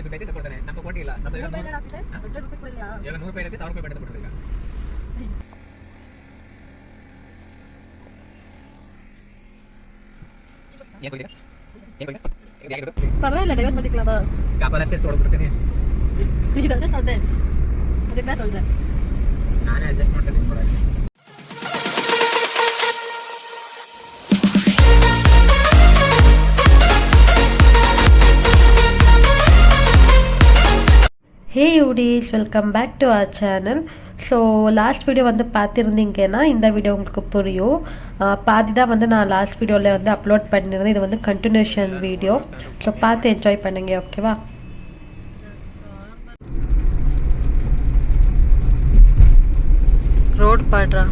ರೂಪಾಯಿ ದುಡ್ಡು ಐತೆ ಕೊಡ್ತಾನೆ. ನಮ್ಮ ಕೊಟ್ಟಿಲ್ಲ. ನಮ್ಮ ಇವಾಗ 100 ರೂಪಾಯಿ ಇರುತ್ತೆ, 1000 ರೂಪಾಯಿ ಬೇಡ ಕೊಡ್ತಾರೆ ಈಗ. ಪರವಾಗಿಲ್ಲ, ಡೈವರ್ಸ್ பண்ணிக்கலாமா? ಕಾಪಲ ಸೇರ್ಸಿ ಹೊರಡ್ಬಿಡ್ತೀನಿ. ಇದನ್ನ சொல்றே. ಅದನ್ನ சொல்றே. ನಾನೇ ಅಡ್ಜಸ್ಟ್ ಮಾಡ್ತೀನಿ ಕೂಡ. ஹே யூடிஸ், welcome back to our channel. So last video வந்து பார்த்துருந்தீங்கன்னா இந்த வீடியோ உங்களுக்கு புரியும். பாதி தான் வந்து நான் லாஸ்ட் வீடியோவில் வந்து அப்லோட் பண்ணியிருந்தேன். இது வந்து கண்டினியூஷன் வீடியோ. ஸோ பார்த்து என்ஜாய் பண்ணுங்க, ஓகேவா? ரோட் பாடுறா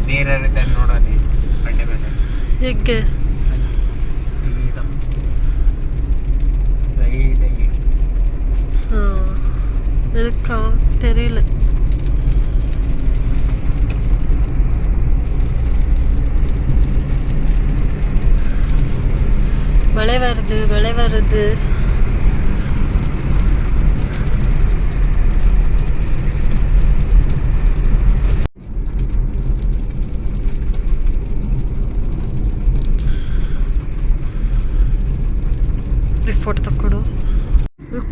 ನೀರಿರುತ್ತೆ ನೋಡೋದು ಕಟ್ಟೆ ಮೇಲೆ ಹೇಗೆ ಲೈಟಾಗಿ. எனக்கு தெரியல. மழை வருது. ಫೋಟೋ ತಕ್ಕೊಡು.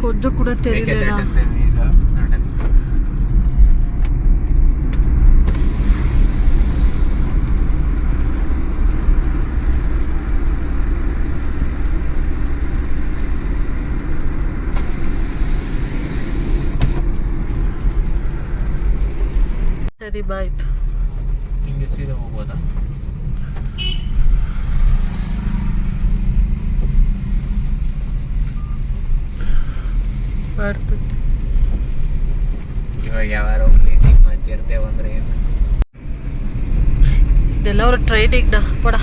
ಕೊಂಚ ಕೂಡ ತೆರೀಲೇನಾ? ಸರಿ ಬಾಯ್. ಹಿಂಗೆ ಸೀದಾ ಹೋಗ್ಬೋದಾ? ಇವಾಗ ಯಾವಾರ ಬೇಸಿಕ್ ಮಚ್ಚಿರ್ತೇವೆ ಅಂದ್ರೆ ಏನು ಇದೆಲ್ಲ ಅವ್ರ ಟ್ರೈನಿಂಗ್ ಪಡ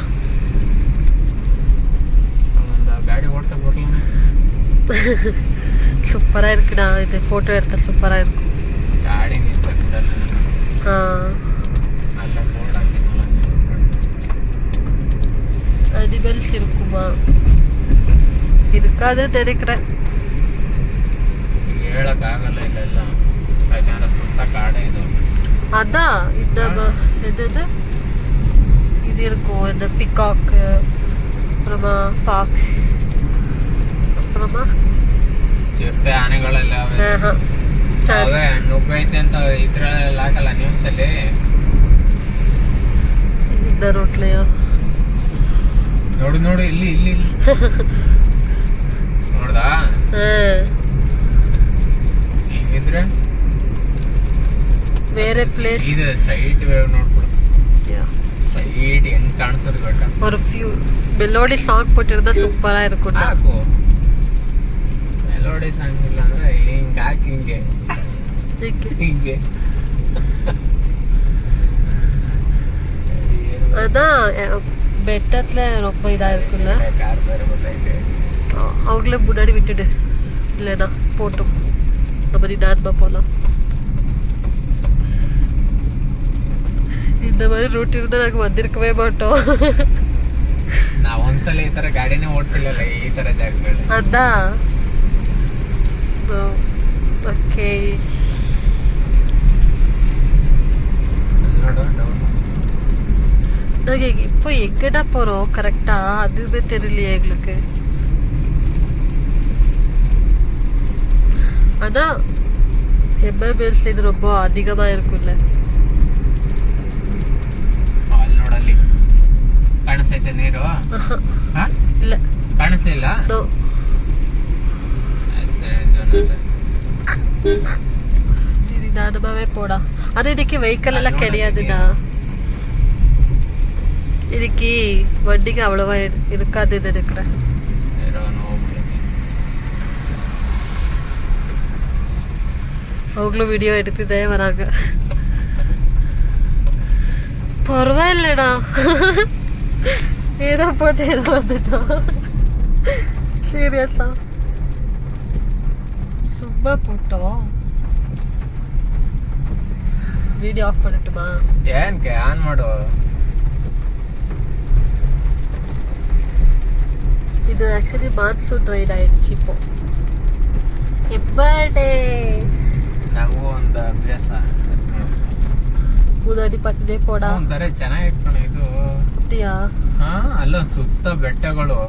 ಒಂದು ಗಾಡಿ ಓಡ್ಸಕ್ ಬರಲಿಲ್ಲ. சூப்பராக இருக்குடா. இது ஃபோட்டோ எடுத்தால் சூப்பராக இருக்கும். ಗಾಡಿ ನಿಲ್ಸಕ್ಕಿಲ್ಲ. ಅಲ್ಲ ಬೋರ್ಡ್ ಹಾಕಿದ್ನಲ್ಲ அனிமல்ஸ் இருக்குமா? இருக்காது நினைக்கிறேன். ಹೇಳಕ್ಕಾಗಲ್ಲ ಇಲ್ಲೆಲ್ಲ, ಯಾಕಂದ್ರೆ ಸುತ್ತ ಕಾಡೇ ಇದು. அதான் இந்த இது இருக்கும். இந்த பிகாக்கு, அப்புறமா ஃபாக்ஸ், அப்புறமா ಚಿರತೆ ಆನೆಗಳೆಲ್ಲ ಅವೇ ನುಗ್ಗೈತೆ ಅಂತ ಇದ್ರಲ್ಲಿ ಹಾಕಲ್ಲ ನ್ಯೂಸಲ್ಲಿ. இந்த ரோட்லையா? ನೋಡು ಇಲ್ಲಿ ನೋಡ್ದಾ? ಹಿಂಗಿದ್ರೆ ಬೇರೆ ಪ್ಲೇಸ್. ಇದು ಸ್ಟ್ರೈಟ್ ವೇವ್ ನೋಡ್ಬಿಡು. ಸ್ಟ್ರೈಟ್ ಹೆಂಗ್ ಕಾಣಿಸೋದು ಗೊತ್ತಾ? ஒரு ஃபியூ மெலோடி சாங் போட்டிருந்தா சூப்பரா இருக்கும். ಹಾಕು ಮೆಲೋಡಿ ಸಾಂಗ್ ಇಲ್ಲ ಅಂದ್ರೆ ಹಿಂಗೆ ಹಾಕಿ ಹಿಂಗೆ அதான் பெட்டத்துல ரொம்ப இதா இருக்குல்ல. கார் வேற போட்டாயிட்டு அவங்களே முன்னாடி விட்டுடு, இல்லைனா போட்டோம் நம்ம நிதானமா போகலாம். இந்த மாதிரி ரூட் இருந்தால் நாங்கள் வந்திருக்கவே மாட்டோம். ನಾವು ಒಂದ್ಸಲ ಈ ತರ ಗಾಡಿನೇ ಓಡಿಸಿಲ್ಲಲ್ಲ ಈ ತರ ಜಾಗಗಳು. அதான் ஓகே. நாங்கள் இப்போ எங்கடா போகிறோம் கரெக்டாக அதுவுமே தெரியலையே எங்களுக்கு. அதான் எம்எம்எல்ஸ்ல இது ரொம்ப அதிகமாக இருக்கும்ல. ನೋಡಲ್ಲಿ ಕಾಣಿಸ್ತೈತೆ ನೀರು? ಇಲ್ಲ ಕಾಣಿಸ್ಲಿಲ್ಲ. நிதானமாவே போடா. அது இன்னைக்கு வெஹிக்கல் எல்லாம் கிடையாதுடா. இன்னைக்கு வண்டிக்கு அவ்வளவா இருக்காதுன்னு நினைக்கிறேன். அவங்களும் வீடியோ எடுத்துதே வராங்க. பரவாயில்லடா, ஏதோ போட்டு ஏதோ வந்துட்டோம். சீரியஸா சும்மா போட்டோம். ವಿಡಿಯೋ ಆಫ್ பண்ணிட்டுமா ಏನಕ್ಕೆ ಆನ್ ಮಾಡು. இது ஆக்சுவலி மான்சூன் ரைட் ஆயிடுச்சு இப்போ. எப்படே ನಾವು ಒಂದು ಅಭ್ಯಾಸ ಮುದಡಿ ಪಸದೆ ಪೋಡ ಒಂಥರ ಚೆನ್ನಾಗಿತ್ತು ಕಣೆ ಇದು. அப்படியா? ಹಾ ಅಲ್ಲ ಸುತ್ತ ಬೆಟ್ಟಗಳು.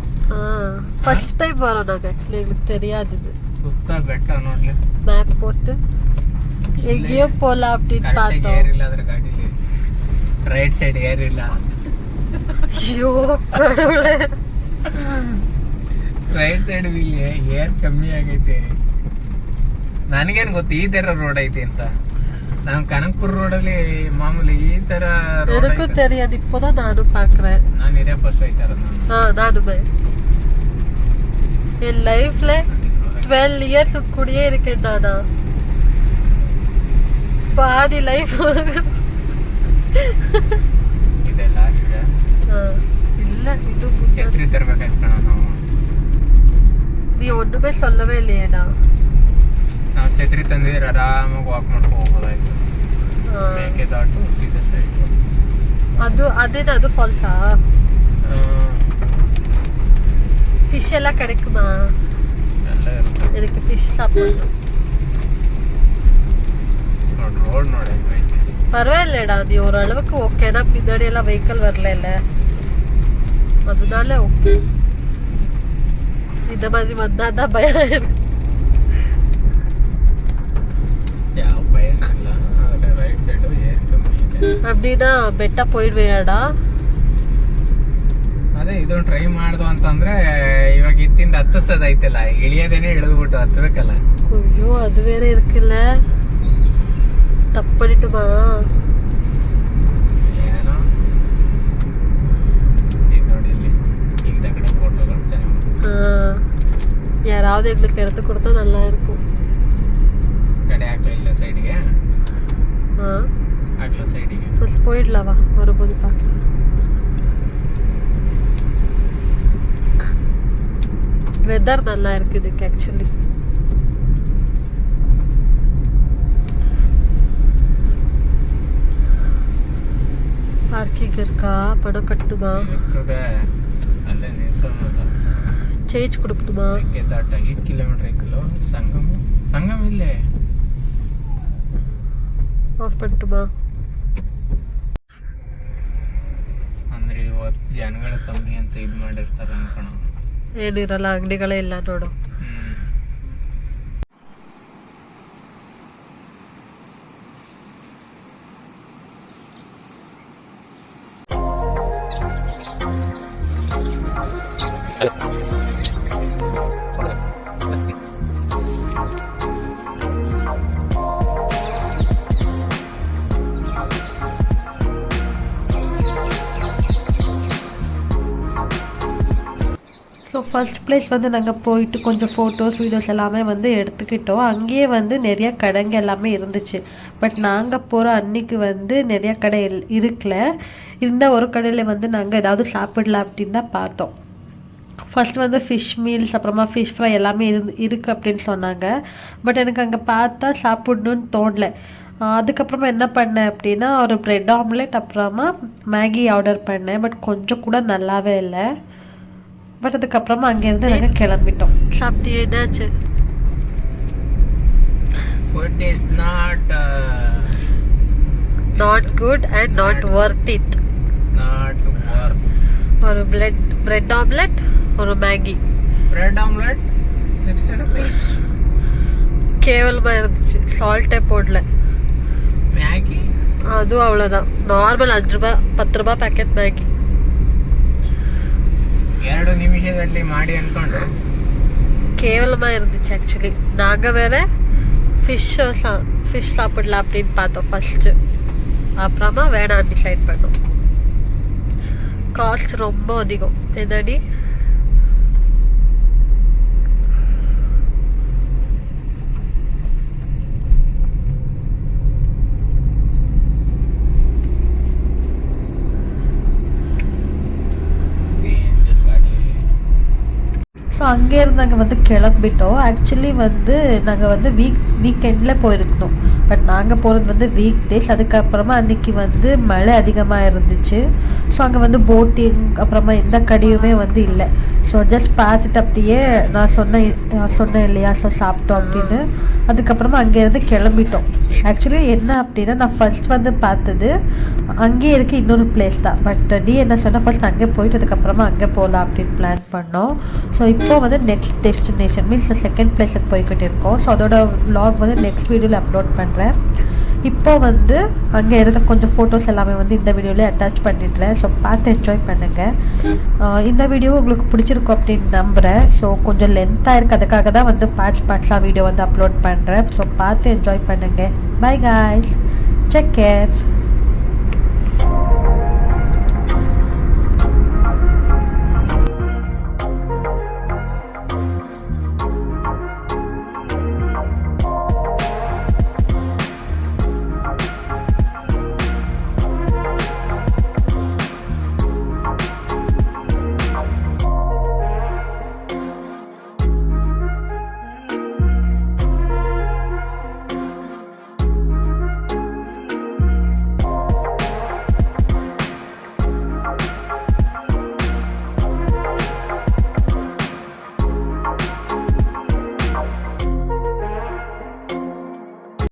ஃபர்ஸ்ட் டைம் வரோம் நாங்க. ஆக்சுவலி எங்களுக்கு தெரியாது இது. ಸುತ್ತ ಬೆಟ್ಟ ನೋಡ್ಲಿ. மேப் போட்டு எங்கேயோ போலாம் அப்படின்னு பார்த்தோம். ಏರಿಲ್ಲ ಅದ್ರ ಗಾಡಿಲಿ. Right side ಏರಿಲ್ಲ. ஐயோ கடவுளே. ರೈಟ್ ಸೈಡ್ ಇಲ್ಲಿ ಏರ್ ಕಮ್ಮಿ ಆಗೈತೆ. ನನಗೇನು ಗೊತ್ತು ಈ ತರ ರೋಡ್ ಐತಿ ಅಂತ. ನಾವು ಕನಕಪುರ ರೋಡಲ್ಲಿ ಮಾಮೂಲಿ ಈ ತರ எனக்கு தெரியாது. இப்போதான் நானும் பார்க்கறேன். ನಾನು ಇದೇ ಫಸ್ಟ್ ಐತಾರ நானுமே என் லைஃப்ல 12 இயர்ஸ் கூடயே இருக்கேன் நானா. பாதி லைஃப் ಇದೆ ಲಾಸ್ಟ್. இல்ல ಇದು ಛತ್ರಿ ತರಬೇಕಾಯ್ತು ಕಣ ನಾವು. ನೀ ஒண்ணுமே சொல்லவே இல்லையேடா. ನಾವು ಛತ್ರಿ ತಂದಿದ್ರೆ ಆರಾಮಾಗಿ ವಾಕ್ ಮಾಡ್ಕೊ ಹೋಗ್ಬೋದಾಯ್ತು. ಮೇಕೆದಾಟು ಸೀದಾ ಸೈಡ್. ಅದು ಅದೇನಾ? ಅದು ಫಾಲ್ಸಾ? ஃபிஷ் எல்லாம் கிடைக்குமா? ಎಲ್ಲ ಇರುತ್ತೆ. எனக்கு ஃபிஷ் சாப்பிடணும். ರೋಡ್ ನೋಡಿ ಐತೆ. பரவாயில்லடா, நீ ஓரளவுக்கு ஓகேனா. பின்னாடி எல்லாம் வெஹிக்கிள் வரல இல்ல, அதனால ஓகே. இந்த மாதிரி வந்தாதான் பயம் இருக்கு. ಯಾವ ಭಯ ಇಲ್ಲ. ಆದರೆ ರೈಟ್ ಸೈಡು ಏರ್ ಕಮ್ಮಿ ಇದೆ. அப்படின்னா ಬೆಟ್ಟ போயிடுவேடா. ಅದೇ ಇದೊಂದು ಟ್ರೈ ಮಾಡ್ದು ಅಂತಂದ್ರೆ ಇವಾಗ ಇತ್ತಿಂದ ಹತ್ತಿಸೋದೈತಲ್ಲ, ಇಳಿಯೋದೇನೆ ಇಳಿದ್ಬಿಟ್ಟು ಹತ್ಬೇಕಲ್ಲ. ஐயோ அது வேற இருக்குல்ல. தப்பு பண்ணிட்டுமா? ಏನೋ ಇದು ನೋಡಿ ಇಲ್ಲಿ இந்த கಡೆ ஃபோட்டோலாம் ಚೆನ್ನಾಗಿ. யாராவது எங்களுக்கு எடுத்து கொடுத்தா நல்லா இருக்கும். ಕಡೆ ಹಾಕ್ಲ ಇಲ್ಲ ಸೈಡ್ಗೆ. ಹಾಕ್ಲ ಸೈಡಿಗೆ ஃபர்ஸ்ட் போயிடலாவா? வரும்போது பார்க்கலாம். வெதர் நல்லா இருக்கு இதுக்கு ஆக்சுவலி. ಪಾರ್ಕಿಂಗ್ இருக்கா? பணம் கட்டணுமா? ಇರ್ತದೆ ಅಲ್ಲೇ ನಿಲ್ಸೋಣ. ಚೇಂಜ್ ಕೊಡ್ಕணுமா? ಮೇಕೆದಾಟ 5 ಕಿಲೋಮೀಟರ್ ಐತಲ್ಲ. ಸಂಗಮ ಇಲ್ಲೇ. ಆಫ್ பண்ணட்டுமா? ಅಂದ್ರೆ ಇವತ್ತು ಜನಗಳು ಕಮ್ಮಿ ಅಂತ ಇದು ಮಾಡಿರ್ತಾರೆ ಅನ್ಕೋಣ. ಏನಿರಲ್ಲ, ಅಂಗಡಿಗಳೇ ಇಲ್ಲ ನೋಡು. ஸோ ஃபர்ஸ்ட் பிளேஸ் வந்து நாங்கள் போயிட்டு கொஞ்சம் ஃபோட்டோஸ் வீடியோஸ் எல்லாமே வந்து எடுத்துக்கிட்டோம். அங்கேயே வந்து நிறையா கடைங்க எல்லாமே இருந்துச்சு. பட் நாங்கள் போகிற அன்னைக்கு வந்து நிறையா கடை இருக்கல. இந்த ஒரு கடையில் வந்து நாங்கள் ஏதாவது சாப்பிடலாம் அப்படின்னு தான் பார்த்தோம். ஃபர்ஸ்ட் வந்து ஃபிஷ் மீல்ஸ், அப்புறமா ஃபிஷ் ஃப்ரை எல்லாமே இருக்குது அப்படின்னு சொன்னாங்க. பட் எனக்கு அங்கே பார்த்தா சாப்பிடணுன்னு தோணலை. அதுக்கப்புறமா என்ன பண்ணேன் அப்படின்னா ஒரு ப்ரெட் ஆம்லெட் அப்புறமா மேகி ஆர்டர் பண்ணேன். பட் கொஞ்சம் கூட நல்லாவே இல்லை. பட் அதுக்கப்புறமா அங்கேருந்து நாங்கள் கிளம்பிட்டோம். சாப்பிட்டியே என்னாச்சு? Food is not good and not worth it. not worth. ஒரு பிரெட் ஆம்லெட், ஒரு மேகி. Bread omelette 60 rupees. கேவலமா இருந்துச்சு. சால்ட்டே போடல. மேகி அதுவும் அவ்வளோதான். நார்மல் 5 ரூபாய் 10 ரூபாய் ಪ್ಯಾಕೆಟ್ மேகி. 2 ನಿಮಿಷದಲ್ಲಿ ಮಾಡಿ ಅನ್ಕೊಂಡು கேவலமாக இருந்துச்சு ஆக்சுவலி. நாங்கள் வேறு ஃபிஷ் சாப்பிடலாம் அப்படின்னு பார்த்தோம் ஃபஸ்ட்டு. அப்புறமா வேணாம் டிசைட் பண்ணோம். காஸ்ட் ரொம்ப அதிகம். என்னடி? ஸோ அங்கேருந்து நாங்கள் வந்து கிளம்பிட்டோம். ஆக்சுவலி வந்து நாங்கள் வந்து வீக்கெண்டில் போயிருக்கணும். பட் நாங்கள் போகிறது வந்து வீக் டேஸ். அதுக்கப்புறமா அன்றைக்கி வந்து மழை அதிகமாக இருந்துச்சு. ஸோ அங்கே வந்து போட்டிங் அப்புறமா எந்த கடையுமே வந்து இல்லை. ஸோ ஜஸ்ட் பார்த்துட்டு அப்படியே நான் சொன்னேன் இல்லையா, ஸோ சாப்பிட்டோம் அப்படின்னு. அதுக்கப்புறமா அங்கேருந்து கிளம்பிட்டோம். ஆக்சுவலி என்ன அப்படின்னா, நான் ஃபர்ஸ்ட் வந்து பார்த்தது அங்கேயே இருக்க இன்னொரு பிளேஸ் தான். பட் நீ என்ன சொன்னால் ஃபர்ஸ்ட் அங்கே போயிட்டு அதுக்கப்புறமா அங்கே போகலாம் அப்படின்னு பிளான் பண்ணோம். ஸோ இப்போ வந்து நெக்ஸ்ட் டெஸ்டினேஷன் மீன்ஸ் செகண்ட் பிளேஸுக்கு போய்கிட்டு இருக்கோம். ஸோ அதோட vlog வந்து நெக்ஸ்ட் வீடியோவில் அப்லோட் பண்ணுறேன். இப்போ வந்து அங்கே இருந்த கொஞ்சம் ஃபோட்டோஸ் எல்லாமே வந்து இந்த வீடியோவில் அட்டாச் பண்ணிடுறேன். ஸோ பார்த்து என்ஜாய் பண்ணுங்கள். இந்த வீடியோ உங்களுக்கு பிடிச்சிருக்கும் அப்படின்னு நம்புகிறேன். ஸோ கொஞ்சம் லென்த்தாக இருக்குது, அதுக்காக தான் வந்து பார்ட்ஸாக வீடியோ வந்து அப்லோட் பண்ணுறேன். ஸோ பார்த்து என்ஜாய் பண்ணுங்கள். By guys, take care.